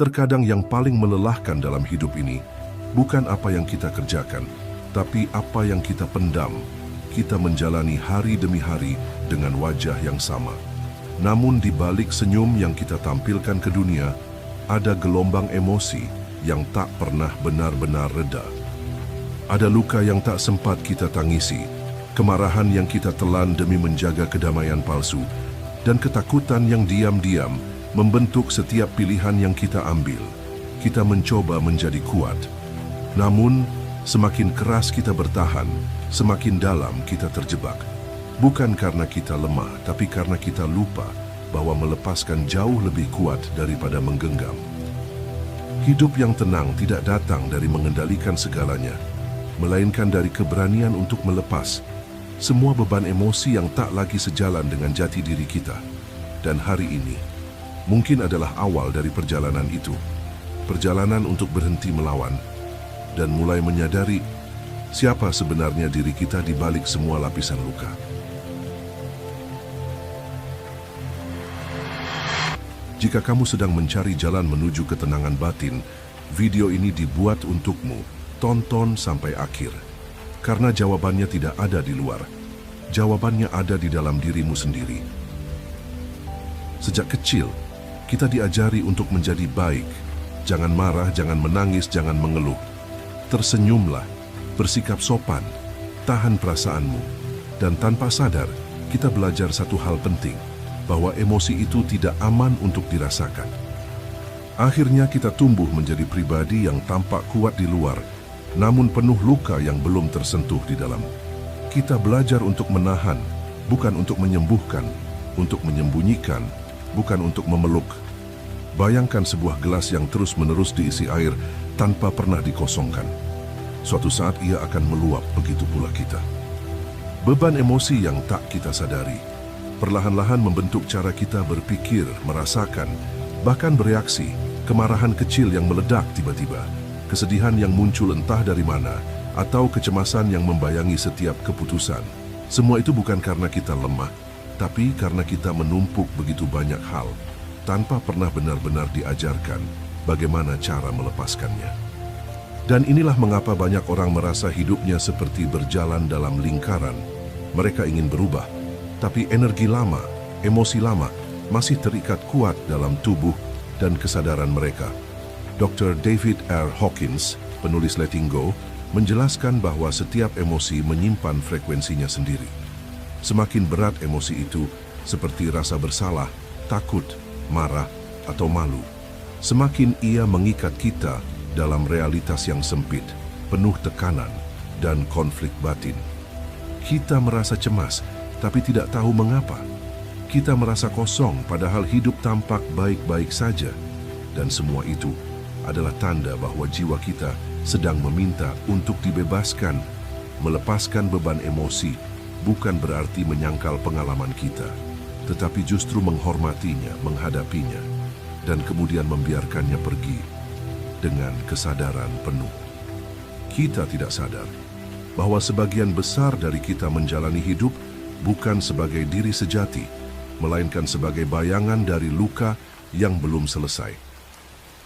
Terkadang yang paling melelahkan dalam hidup ini bukan apa yang kita kerjakan, tapi apa yang kita pendam. Kita menjalani hari demi hari dengan wajah yang sama. Namun di balik senyum yang kita tampilkan ke dunia, ada gelombang emosi yang tak pernah benar-benar reda. Ada luka yang tak sempat kita tangisi, kemarahan yang kita telan demi menjaga kedamaian palsu, dan ketakutan yang diam-diam membentuk setiap pilihan yang kita ambil. Kita mencoba menjadi kuat. Namun, semakin keras kita bertahan, semakin dalam kita terjebak. Bukan karena kita lemah, tapi karena kita lupa bahwa melepaskan jauh lebih kuat daripada menggenggam. Hidup yang tenang tidak datang dari mengendalikan segalanya, melainkan dari keberanian untuk melepas semua beban emosi yang tak lagi sejalan dengan jati diri kita. Dan hari ini mungkin adalah awal dari perjalanan itu. Perjalanan untuk berhenti melawan dan mulai menyadari siapa sebenarnya diri kita di balik semua lapisan luka. Jika kamu sedang mencari jalan menuju ketenangan batin, video ini dibuat untukmu. Tonton sampai akhir. Karena jawabannya tidak ada di luar. Jawabannya ada di dalam dirimu sendiri. Sejak kecil, kita diajari untuk menjadi baik. Jangan marah, jangan menangis, jangan mengeluh. Tersenyumlah, bersikap sopan, tahan perasaanmu. Dan tanpa sadar, kita belajar satu hal penting, bahwa emosi itu tidak aman untuk dirasakan. Akhirnya kita tumbuh menjadi pribadi yang tampak kuat di luar, namun penuh luka yang belum tersentuh di dalam. Kita belajar untuk menahan, bukan untuk menyembuhkan, untuk menyembunyikan, bukan untuk memeluk. Bayangkan sebuah gelas yang terus-menerus diisi air tanpa pernah dikosongkan. Suatu saat ia akan meluap, begitu pula kita. Beban emosi yang tak kita sadari perlahan-lahan membentuk cara kita berpikir, merasakan, bahkan bereaksi. Kemarahan kecil yang meledak tiba-tiba, kesedihan yang muncul entah dari mana, atau kecemasan yang membayangi setiap keputusan. Semua itu bukan karena kita lemah, tapi karena kita menumpuk begitu banyak hal, tanpa pernah benar-benar diajarkan bagaimana cara melepaskannya. Dan inilah mengapa banyak orang merasa hidupnya seperti berjalan dalam lingkaran. Mereka ingin berubah, tapi energi lama, emosi lama, masih terikat kuat dalam tubuh dan kesadaran mereka. Dr. David R. Hawkins, penulis Letting Go, menjelaskan bahwa setiap emosi menyimpan frekuensinya sendiri. Semakin berat emosi itu, seperti rasa bersalah, takut, marah, atau malu, semakin ia mengikat kita dalam realitas yang sempit, penuh tekanan, dan konflik batin. Kita merasa cemas, tapi tidak tahu mengapa. Kita merasa kosong padahal hidup tampak baik-baik saja. Dan semua itu adalah tanda bahwa jiwa kita sedang meminta untuk dibebaskan. Melepaskan beban emosi bukan berarti menyangkal pengalaman kita, tetapi justru menghormatinya, menghadapinya, dan kemudian membiarkannya pergi dengan kesadaran penuh. Kita tidak sadar bahwa sebagian besar dari kita menjalani hidup bukan sebagai diri sejati, melainkan sebagai bayangan dari luka yang belum selesai.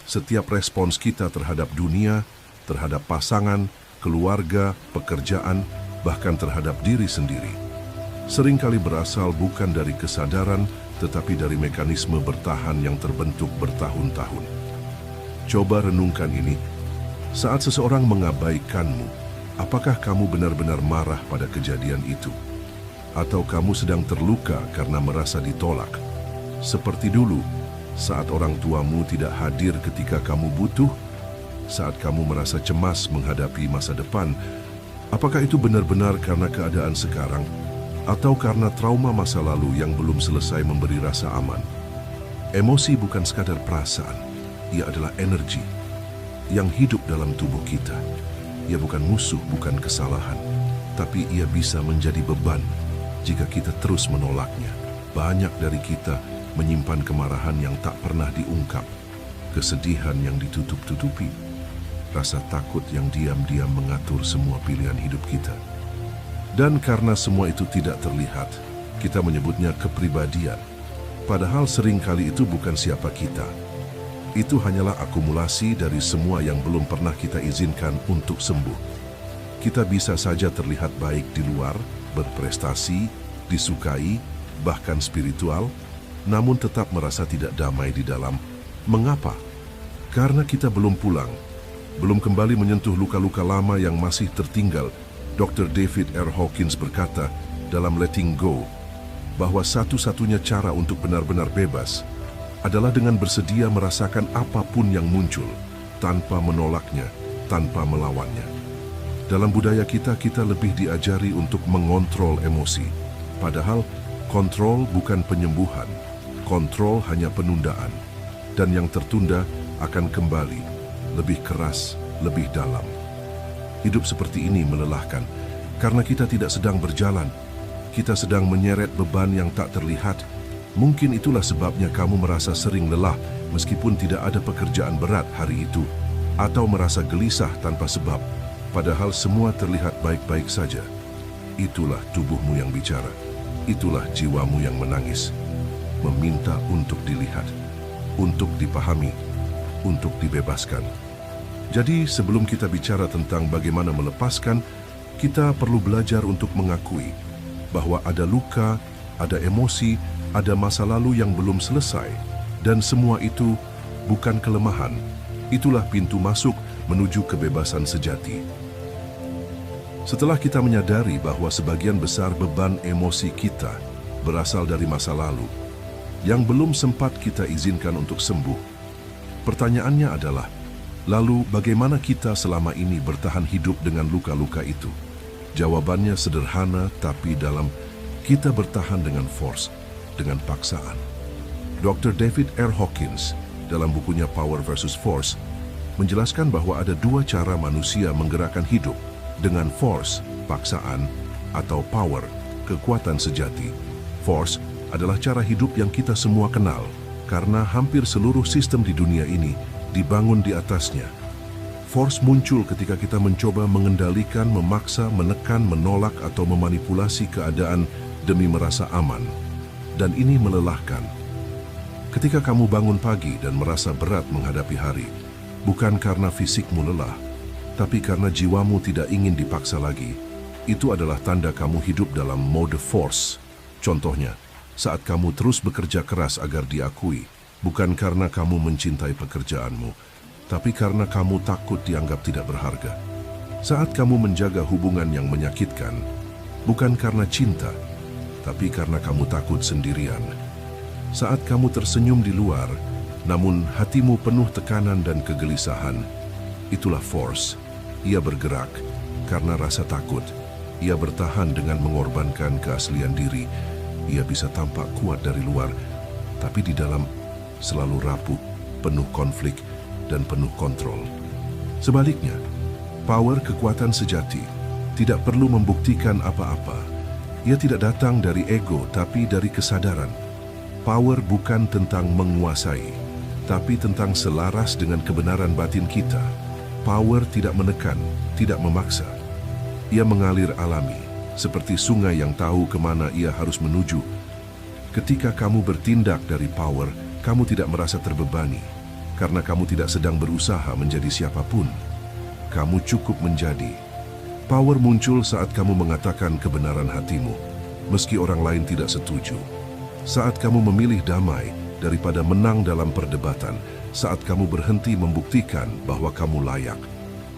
Setiap respons kita terhadap dunia, terhadap pasangan, keluarga, pekerjaan, bahkan terhadap diri sendiri, seringkali berasal bukan dari kesadaran, tetapi dari mekanisme bertahan yang terbentuk bertahun-tahun. Coba renungkan ini. Saat seseorang mengabaikanmu, apakah kamu benar-benar marah pada kejadian itu? Atau kamu sedang terluka karena merasa ditolak? Seperti dulu, saat orang tuamu tidak hadir ketika kamu butuh, saat kamu merasa cemas menghadapi masa depan, apakah itu benar-benar karena keadaan sekarang, atau karena trauma masa lalu yang belum selesai memberi rasa aman? Emosi bukan sekadar perasaan, ia adalah energi yang hidup dalam tubuh kita. Ia bukan musuh, bukan kesalahan, tapi ia bisa menjadi beban jika kita terus menolaknya. Banyak dari kita menyimpan kemarahan yang tak pernah diungkap, kesedihan yang ditutup-tutupi, rasa takut yang diam-diam mengatur semua pilihan hidup kita. Dan karena semua itu tidak terlihat, kita menyebutnya kepribadian. Padahal seringkali itu bukan siapa kita. Itu hanyalah akumulasi dari semua yang belum pernah kita izinkan untuk sembuh. Kita bisa saja terlihat baik di luar, berprestasi, disukai, bahkan spiritual, namun tetap merasa tidak damai di dalam. Mengapa? Karena kita belum pulang, belum kembali menyentuh luka-luka lama yang masih tertinggal. Dr. David R. Hawkins berkata dalam Letting Go, bahwa satu-satunya cara untuk benar-benar bebas adalah dengan bersedia merasakan apapun yang muncul, tanpa menolaknya, tanpa melawannya. Dalam budaya kita lebih diajari untuk mengontrol emosi. Padahal, kontrol bukan penyembuhan, kontrol hanya penundaan. Dan yang tertunda akan kembali, lebih keras, lebih dalam. Hidup seperti ini melelahkan, karena kita tidak sedang berjalan. Kita sedang menyeret beban yang tak terlihat. Mungkin itulah sebabnya kamu merasa sering lelah meskipun tidak ada pekerjaan berat hari itu, atau merasa gelisah tanpa sebab, padahal semua terlihat baik-baik saja. Itulah tubuhmu yang bicara, itulah jiwamu yang menangis, meminta untuk dilihat, untuk dipahami, untuk dibebaskan. Jadi sebelum kita bicara tentang bagaimana melepaskan, kita perlu belajar untuk mengakui bahwa ada luka, ada emosi, ada masa lalu yang belum selesai, dan semua itu bukan kelemahan. Itulah pintu masuk menuju kebebasan sejati. Setelah kita menyadari bahwa sebagian besar beban emosi kita berasal dari masa lalu, yang belum sempat kita izinkan untuk sembuh, pertanyaannya adalah, lalu bagaimana kita selama ini bertahan hidup dengan luka-luka itu? Jawabannya sederhana tapi dalam. Kita bertahan dengan force, dengan paksaan. Dr. David R. Hawkins dalam bukunya Power vs. Force menjelaskan bahwa ada dua cara manusia menggerakkan hidup, dengan force, paksaan, atau power, kekuatan sejati. Force adalah cara hidup yang kita semua kenal, karena hampir seluruh sistem di dunia ini dibangun di atasnya. Force muncul ketika kita mencoba mengendalikan, memaksa, menekan, menolak, atau memanipulasi keadaan demi merasa aman. Dan ini melelahkan. Ketika kamu bangun pagi dan merasa berat menghadapi hari, bukan karena fisikmu lelah, tapi karena jiwamu tidak ingin dipaksa lagi, itu adalah tanda kamu hidup dalam mode force. Contohnya, saat kamu terus bekerja keras agar diakui, bukan karena kamu mencintai pekerjaanmu, tapi karena kamu takut dianggap tidak berharga. Saat kamu menjaga hubungan yang menyakitkan, bukan karena cinta, tapi karena kamu takut sendirian. Saat kamu tersenyum di luar, namun hatimu penuh tekanan dan kegelisahan, itulah force. Ia bergerak karena rasa takut. Ia bertahan dengan mengorbankan keaslian diri. Ia bisa tampak kuat dari luar, tapi di dalam selalu rapuh, penuh konflik, dan penuh kontrol. Sebaliknya, power, kekuatan sejati, tidak perlu membuktikan apa-apa. Ia tidak datang dari ego, tapi dari kesadaran. Power bukan tentang menguasai, tapi tentang selaras dengan kebenaran batin kita. Power tidak menekan, tidak memaksa. Ia mengalir alami, seperti sungai yang tahu kemana ia harus menuju. Ketika kamu bertindak dari power, kamu tidak merasa terbebani, karena kamu tidak sedang berusaha menjadi siapapun. Kamu cukup menjadi. Power muncul saat kamu mengatakan kebenaran hatimu, meski orang lain tidak setuju. Saat kamu memilih damai daripada menang dalam perdebatan, saat kamu berhenti membuktikan bahwa kamu layak,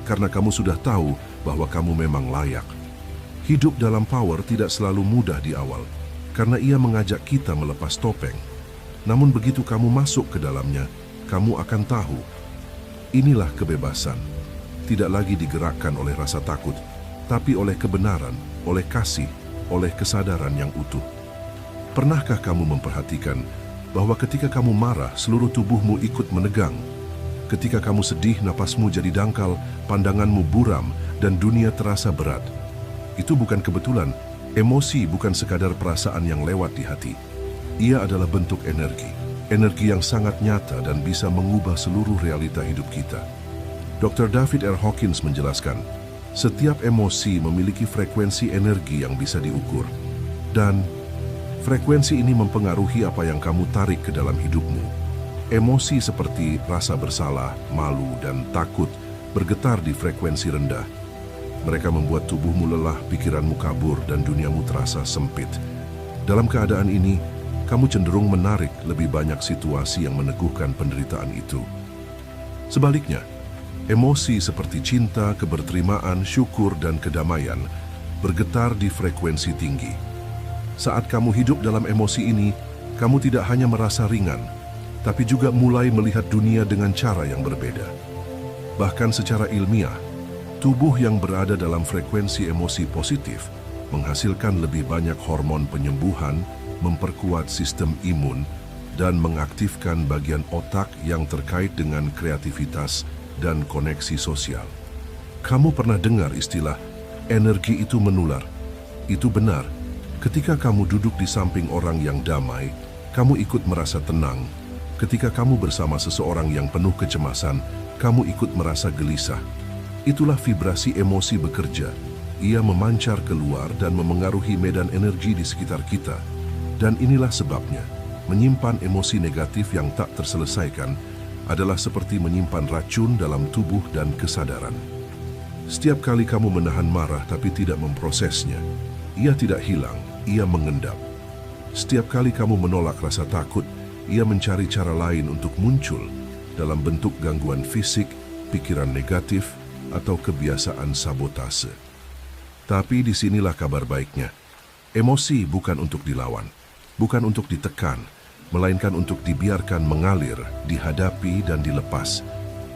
karena kamu sudah tahu bahwa kamu memang layak. Hidup dalam power tidak selalu mudah di awal, karena ia mengajak kita melepas topeng. Namun begitu kamu masuk ke dalamnya, kamu akan tahu, inilah kebebasan. Tidak lagi digerakkan oleh rasa takut, tapi oleh kebenaran, oleh kasih, oleh kesadaran yang utuh. Pernahkah kamu memperhatikan bahwa ketika kamu marah, seluruh tubuhmu ikut menegang? Ketika kamu sedih, napasmu jadi dangkal, pandanganmu buram, dan dunia terasa berat. Itu bukan kebetulan. Emosi bukan sekadar perasaan yang lewat di hati. Ia adalah bentuk energi. Energi yang sangat nyata dan bisa mengubah seluruh realita hidup kita. Dr. David R. Hawkins menjelaskan, setiap emosi memiliki frekuensi energi yang bisa diukur. Dan frekuensi ini mempengaruhi apa yang kamu tarik ke dalam hidupmu. Emosi seperti rasa bersalah, malu, dan takut bergetar di frekuensi rendah. Mereka membuat tubuhmu lelah, pikiranmu kabur, dan duniamu terasa sempit. Dalam keadaan ini, kamu cenderung menarik lebih banyak situasi yang meneguhkan penderitaan itu. Sebaliknya, emosi seperti cinta, keberterimaan, syukur, dan kedamaian bergetar di frekuensi tinggi. Saat kamu hidup dalam emosi ini, kamu tidak hanya merasa ringan, tapi juga mulai melihat dunia dengan cara yang berbeda. Bahkan secara ilmiah, tubuh yang berada dalam frekuensi emosi positif menghasilkan lebih banyak hormon penyembuhan, memperkuat sistem imun, dan mengaktifkan bagian otak yang terkait dengan kreativitas dan koneksi sosial. Kamu pernah dengar istilah energi itu menular? Itu benar. Ketika kamu duduk di samping orang yang damai, kamu ikut merasa tenang. Ketika kamu bersama seseorang yang penuh kecemasan, kamu ikut merasa gelisah. Itulah vibrasi emosi bekerja. Ia memancar keluar dan memengaruhi medan energi di sekitar kita. Dan inilah sebabnya, menyimpan emosi negatif yang tak terselesaikan adalah seperti menyimpan racun dalam tubuh dan kesadaran. Setiap kali kamu menahan marah tapi tidak memprosesnya, ia tidak hilang, ia mengendap. Setiap kali kamu menolak rasa takut, ia mencari cara lain untuk muncul dalam bentuk gangguan fisik, pikiran negatif, atau kebiasaan sabotase. Tapi disinilah kabar baiknya. Emosi bukan untuk dilawan, bukan untuk ditekan, melainkan untuk dibiarkan mengalir, dihadapi, dan dilepas.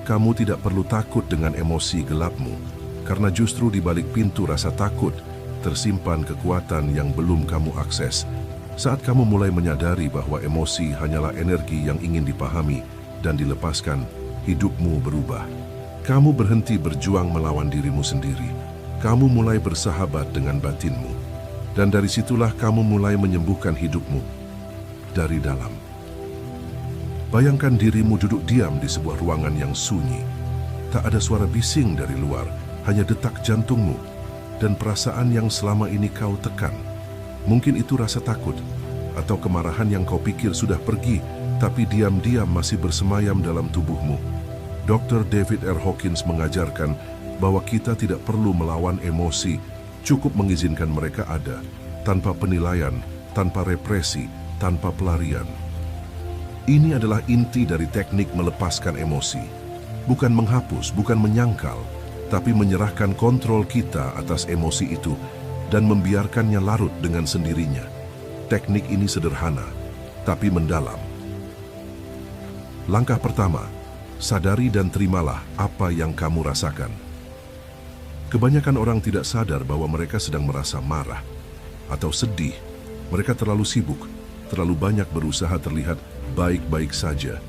Kamu tidak perlu takut dengan emosi gelapmu, karena justru di balik pintu rasa takut tersimpan kekuatan yang belum kamu akses. Saat kamu mulai menyadari bahwa emosi hanyalah energi yang ingin dipahami dan dilepaskan, hidupmu berubah. Kamu berhenti berjuang melawan dirimu sendiri. Kamu mulai bersahabat dengan batinmu. Dan dari situlah kamu mulai menyembuhkan hidupmu dari dalam. Bayangkan dirimu duduk diam di sebuah ruangan yang sunyi. Tak ada suara bising dari luar, hanya detak jantungmu dan perasaan yang selama ini kau tekan. Mungkin itu rasa takut atau kemarahan yang kau pikir sudah pergi, tapi diam-diam masih bersemayam dalam tubuhmu. Dr. David R. Hawkins mengajarkan bahwa kita tidak perlu melawan emosi, cukup mengizinkan mereka ada, tanpa penilaian, tanpa represi, tanpa pelarian. Ini adalah inti dari teknik melepaskan emosi. Bukan menghapus, bukan menyangkal, tapi menyerahkan kontrol kita atas emosi itu dan membiarkannya larut dengan sendirinya. Teknik ini sederhana, tapi mendalam. Langkah pertama, sadari dan terimalah apa yang kamu rasakan. Kebanyakan orang tidak sadar bahwa mereka sedang merasa marah atau sedih. Mereka terlalu sibuk, terlalu banyak berusaha terlihat baik-baik saja.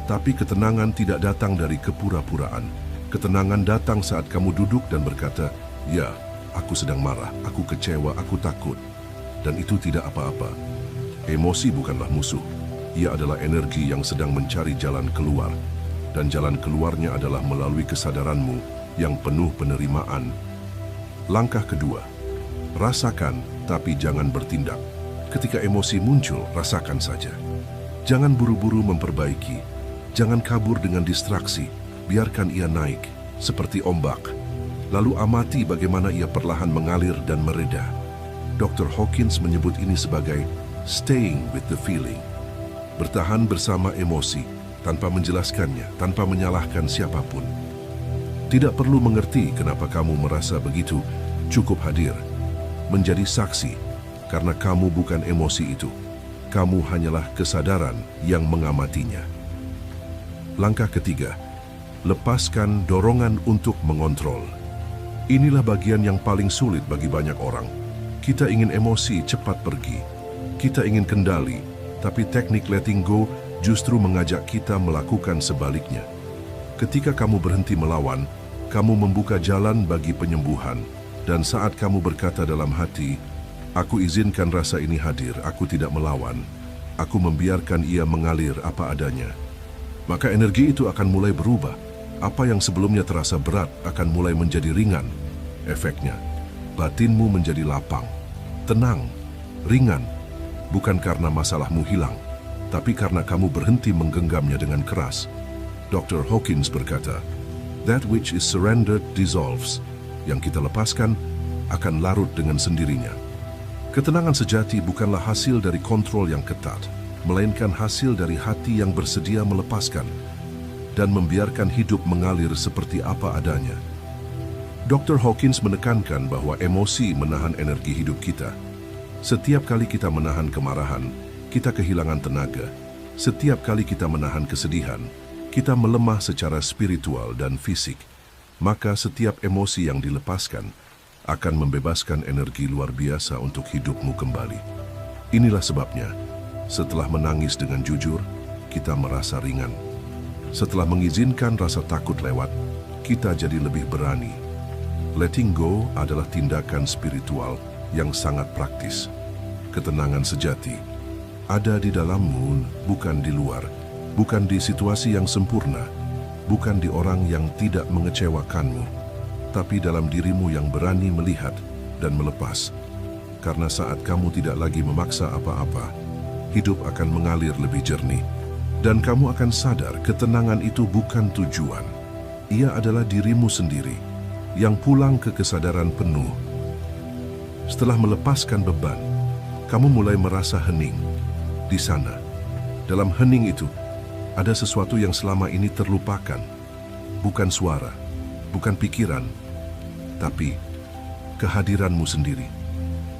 Tapi ketenangan tidak datang dari kepura-puraan. Ketenangan datang saat kamu duduk dan berkata, "Ya, aku sedang marah, aku kecewa, aku takut." Dan itu tidak apa-apa. Emosi bukanlah musuh. Ia adalah energi yang sedang mencari jalan keluar. Dan jalan keluarnya adalah melalui kesadaranmu yang penuh penerimaan. Langkah kedua, rasakan tapi jangan bertindak. Ketika emosi muncul, rasakan saja. Jangan buru-buru memperbaiki. Jangan kabur dengan distraksi. Biarkan ia naik, seperti ombak. Lalu amati bagaimana ia perlahan mengalir dan mereda. Dr. Hawkins menyebut ini sebagai staying with the feeling. Bertahan bersama emosi, tanpa menjelaskannya, tanpa menyalahkan siapapun. Tidak perlu mengerti kenapa kamu merasa begitu, cukup hadir. Menjadi saksi, karena kamu bukan emosi itu. Kamu hanyalah kesadaran yang mengamatinya. Langkah ketiga, lepaskan dorongan untuk mengontrol. Inilah bagian yang paling sulit bagi banyak orang. Kita ingin emosi cepat pergi. Kita ingin kendali, tapi teknik letting go justru mengajak kita melakukan sebaliknya. Ketika kamu berhenti melawan, kamu membuka jalan bagi penyembuhan. Dan saat kamu berkata dalam hati, "Aku izinkan rasa ini hadir, aku tidak melawan. Aku membiarkan ia mengalir apa adanya." Maka energi itu akan mulai berubah. Apa yang sebelumnya terasa berat akan mulai menjadi ringan. Efeknya, batinmu menjadi lapang, tenang, ringan. Bukan karena masalahmu hilang, tapi karena kamu berhenti menggenggamnya dengan keras. Dr. Hawkins berkata, "That which is surrendered dissolves." Yang kita lepaskan akan larut dengan sendirinya. Ketenangan sejati bukanlah hasil dari kontrol yang ketat, melainkan hasil dari hati yang bersedia melepaskan dan membiarkan hidup mengalir seperti apa adanya. Dr. Hawkins menekankan bahwa emosi menahan energi hidup kita. Setiap kali kita menahan kemarahan, kita kehilangan tenaga. Setiap kali kita menahan kesedihan, kita melemah secara spiritual dan fisik. Maka setiap emosi yang dilepaskan akan membebaskan energi luar biasa untuk hidupmu kembali. Inilah sebabnya, setelah menangis dengan jujur, kita merasa ringan. Setelah mengizinkan rasa takut lewat, kita jadi lebih berani. Letting go adalah tindakan spiritual yang sangat praktis. Ketenangan sejati ada di dalammu, bukan di luar, bukan di situasi yang sempurna, bukan di orang yang tidak mengecewakanmu, tapi dalam dirimu yang berani melihat dan melepas. Karena saat kamu tidak lagi memaksa apa-apa, hidup akan mengalir lebih jernih. Dan kamu akan sadar ketenangan itu bukan tujuan. Ia adalah dirimu sendiri yang pulang ke kesadaran penuh. Setelah melepaskan beban, kamu mulai merasa hening. Di sana, dalam hening itu, ada sesuatu yang selama ini terlupakan. Bukan suara, bukan pikiran, tapi kehadiranmu sendiri.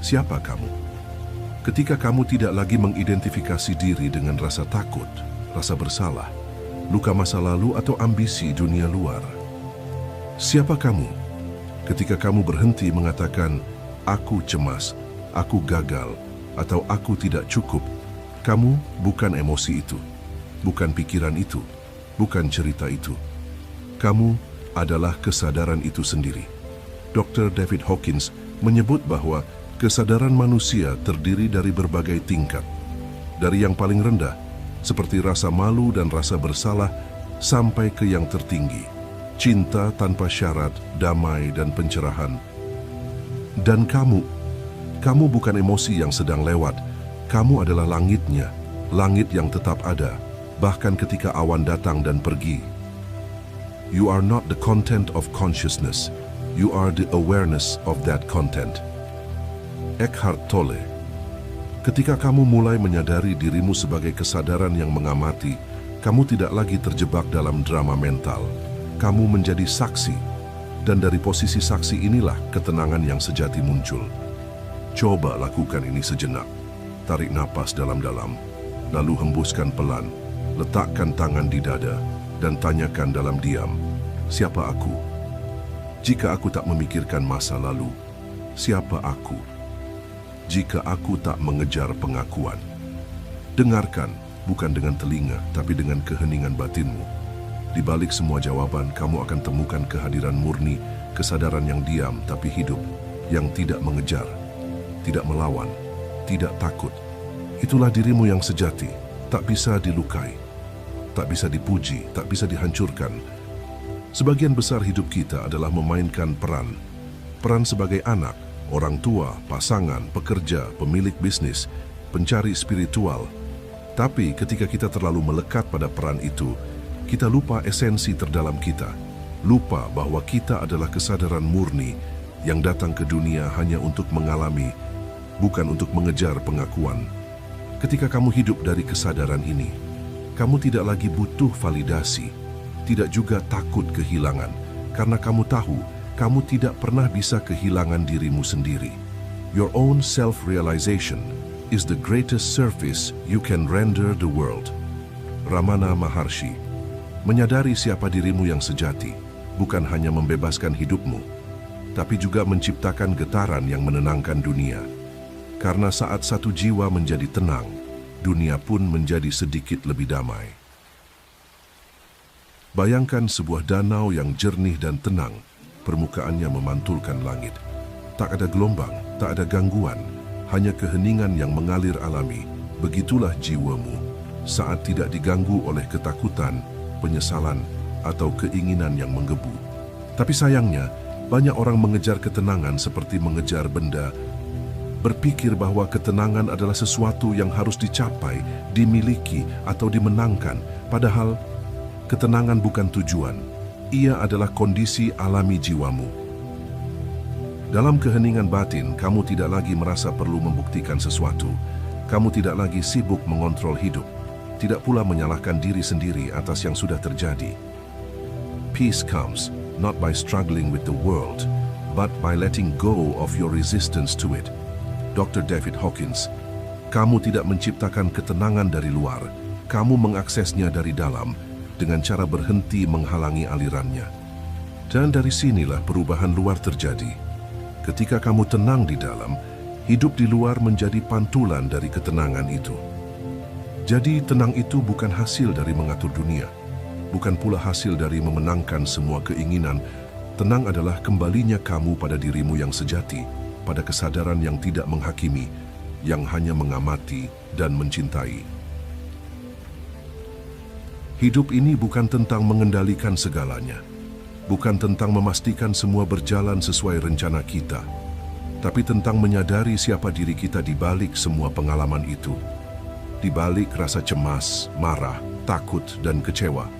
Siapa kamu? Ketika kamu tidak lagi mengidentifikasi diri dengan rasa takut, rasa bersalah, luka masa lalu atau ambisi dunia luar. Siapa kamu? Ketika kamu berhenti mengatakan, "Aku cemas, aku gagal," atau "Aku tidak cukup," kamu bukan emosi itu. Bukan pikiran itu, bukan cerita itu. Kamu adalah kesadaran itu sendiri. Dr. David Hawkins menyebut bahwa kesadaran manusia terdiri dari berbagai tingkat. Dari yang paling rendah, seperti rasa malu dan rasa bersalah, sampai ke yang tertinggi, cinta tanpa syarat, damai dan pencerahan. Dan kamu bukan emosi yang sedang lewat. Kamu adalah langitnya, langit yang tetap ada, bahkan ketika awan datang dan pergi. You are not the content of consciousness. You are the awareness of that content. Eckhart Tolle. Ketika kamu mulai menyadari dirimu sebagai kesadaran yang mengamati, kamu tidak lagi terjebak dalam drama mental. Kamu menjadi saksi, dan dari posisi saksi inilah ketenangan yang sejati muncul. Coba lakukan ini sejenak. Tarik napas dalam-dalam, lalu hembuskan pelan. Letakkan tangan di dada dan tanyakan dalam diam, siapa aku? Jika aku tak memikirkan masa lalu, siapa aku? Jika aku tak mengejar pengakuan. Dengarkan, bukan dengan telinga, tapi dengan keheningan batinmu. Di balik semua jawaban, kamu akan temukan kehadiran murni, kesadaran yang diam tapi hidup, yang tidak mengejar, tidak melawan, tidak takut. Itulah dirimu yang sejati, tak bisa dilukai. Tak bisa dipuji, tak bisa dihancurkan. Sebagian besar hidup kita adalah memainkan peran. Peran sebagai anak, orang tua, pasangan, pekerja, pemilik bisnis, pencari spiritual. Tapi ketika kita terlalu melekat pada peran itu, kita lupa esensi terdalam kita. Lupa bahwa kita adalah kesadaran murni yang datang ke dunia hanya untuk mengalami, bukan untuk mengejar pengakuan. Ketika kamu hidup dari kesadaran ini, kamu tidak lagi butuh validasi, tidak juga takut kehilangan, karena kamu tahu kamu tidak pernah bisa kehilangan dirimu sendiri. Your own self-realization is the greatest service you can render the world. Ramana Maharshi. Menyadari siapa dirimu yang sejati, bukan hanya membebaskan hidupmu, tapi juga menciptakan getaran yang menenangkan dunia. Karena saat satu jiwa menjadi tenang, dunia pun menjadi sedikit lebih damai. Bayangkan sebuah danau yang jernih dan tenang, permukaannya memantulkan langit. Tak ada gelombang, tak ada gangguan, hanya keheningan yang mengalir alami. Begitulah jiwamu saat tidak diganggu oleh ketakutan, penyesalan, atau keinginan yang menggebu. Tapi sayangnya, banyak orang mengejar ketenangan seperti mengejar benda, berpikir bahwa ketenangan adalah sesuatu yang harus dicapai, dimiliki, atau dimenangkan, padahal ketenangan bukan tujuan. Ia adalah kondisi alami jiwamu. Dalam keheningan batin, kamu tidak lagi merasa perlu membuktikan sesuatu. Kamu tidak lagi sibuk mengontrol hidup, tidak pula menyalahkan diri sendiri atas yang sudah terjadi. Peace comes not by struggling with the world, but by letting go of your resistance to it. Dr. David Hawkins, kamu tidak menciptakan ketenangan dari luar, kamu mengaksesnya dari dalam dengan cara berhenti menghalangi alirannya. Dan dari sinilah perubahan luar terjadi. Ketika kamu tenang di dalam, hidup di luar menjadi pantulan dari ketenangan itu. Jadi tenang itu bukan hasil dari mengatur dunia, bukan pula hasil dari memenangkan semua keinginan. Tenang adalah kembalinya kamu pada dirimu yang sejati, pada kesadaran yang tidak menghakimi, yang hanya mengamati dan mencintai. Hidup ini bukan tentang mengendalikan segalanya, bukan tentang memastikan semua berjalan sesuai rencana kita, tapi tentang menyadari siapa diri kita di balik semua pengalaman itu, di balik rasa cemas, marah, takut, dan kecewa.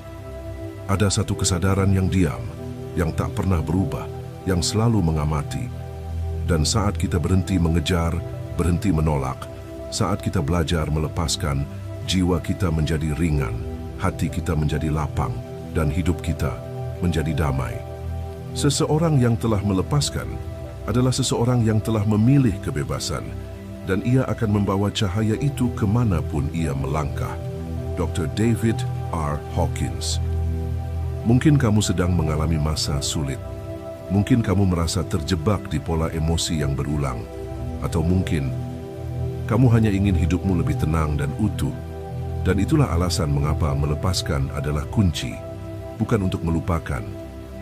Ada satu kesadaran yang diam, yang tak pernah berubah, yang selalu mengamati. Dan saat kita berhenti mengejar, berhenti menolak, saat kita belajar melepaskan, jiwa kita menjadi ringan, hati kita menjadi lapang, dan hidup kita menjadi damai. Seseorang yang telah melepaskan adalah seseorang yang telah memilih kebebasan, dan ia akan membawa cahaya itu kemanapun ia melangkah. Dr. David R. Hawkins. Mungkin kamu sedang mengalami masa sulit. Mungkin kamu merasa terjebak di pola emosi yang berulang. Atau mungkin kamu hanya ingin hidupmu lebih tenang dan utuh. Dan itulah alasan mengapa melepaskan adalah kunci. Bukan untuk melupakan,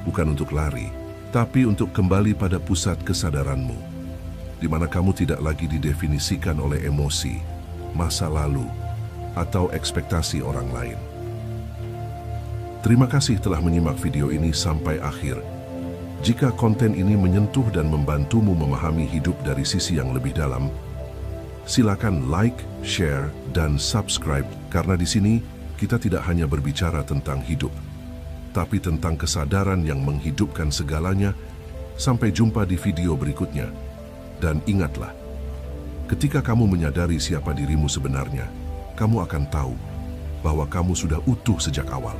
bukan untuk lari, tapi untuk kembali pada pusat kesadaranmu, di mana kamu tidak lagi didefinisikan oleh emosi, masa lalu, atau ekspektasi orang lain. Terima kasih telah menyimak video ini sampai akhir. Jika konten ini menyentuh dan membantumu memahami hidup dari sisi yang lebih dalam, silakan like, share, dan subscribe, karena di sini kita tidak hanya berbicara tentang hidup, tapi tentang kesadaran yang menghidupkan segalanya. Sampai jumpa di video berikutnya. Dan ingatlah, ketika kamu menyadari siapa dirimu sebenarnya, kamu akan tahu bahwa kamu sudah utuh sejak awal.